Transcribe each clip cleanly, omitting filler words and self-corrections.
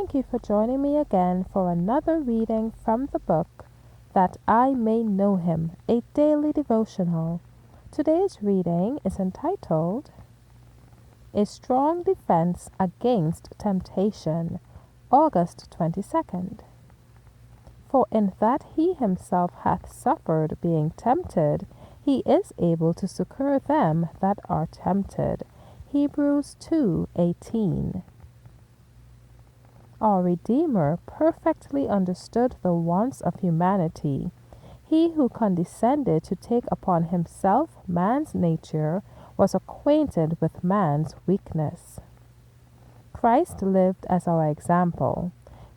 Thank you for joining me again for another reading from the book That I May Know Him, a daily devotional. Today's reading is entitled A Strong Defense Against Temptation, August 22nd. For in that he himself hath suffered being tempted, he is able to succor them that are tempted. Hebrews 2:18. Our Redeemer perfectly understood the wants of humanity. He who condescended to take upon himself man's nature was acquainted with man's weakness. Christ lived as our example.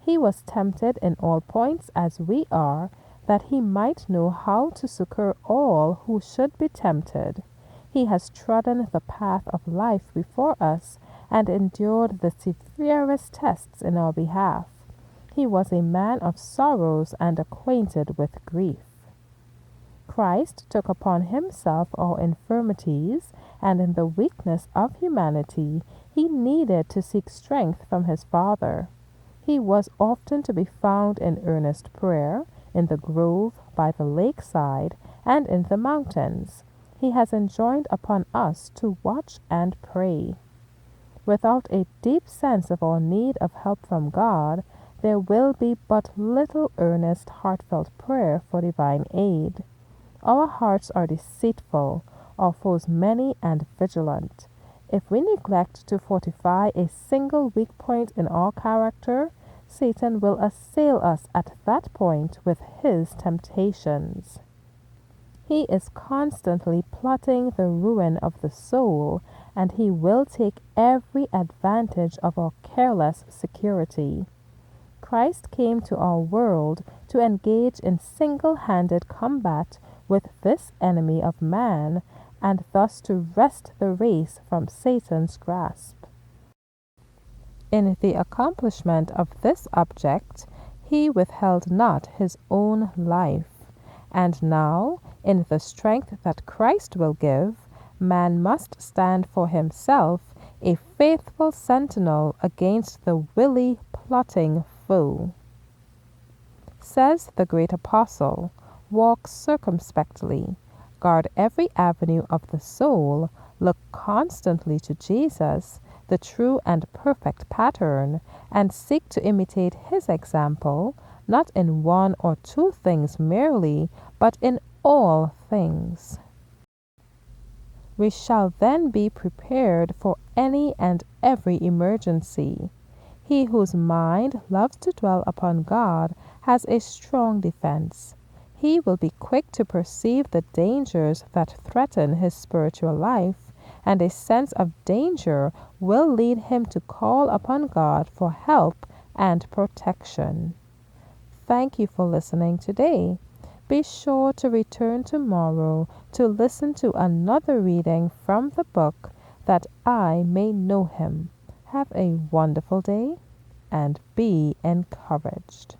He was tempted in all points as we are, that he might know how to succor all who should be tempted. He has trodden the path of life before us and endured the severest tests in our behalf. He was a man of sorrows and acquainted with grief. Christ took upon himself our infirmities, and in the weakness of humanity, he needed to seek strength from his Father. He was often to be found in earnest prayer, in the grove, by the lakeside, and in the mountains. He has enjoined upon us to watch and pray. Without a deep sense of our need of help from God, there will be but little earnest, heartfelt prayer for divine aid. Our hearts are deceitful, our foes many and vigilant. If we neglect to fortify a single weak point in our character, Satan will assail us at that point with his temptations. He is constantly plotting the ruin of the soul, and he will take every advantage of our careless security. Christ came to our world to engage in single-handed combat with this enemy of man, and thus to wrest the race from Satan's grasp. In the accomplishment of this object, he withheld not his own life. And now, in the strength that Christ will give, man must stand for himself, a faithful sentinel against the wily, plotting foe. Says the great apostle, walk circumspectly, guard every avenue of the soul, look constantly to Jesus, the true and perfect pattern, and seek to imitate his example, not in one or two things merely, but in all things. We shall then be prepared for any and every emergency. He whose mind loves to dwell upon God has a strong defense. He will be quick to perceive the dangers that threaten his spiritual life, and a sense of danger will lead him to call upon God for help and protection. Thank you for listening today. Be sure to return tomorrow to listen to another reading from the book That I May Know Him. Have a wonderful day and be encouraged.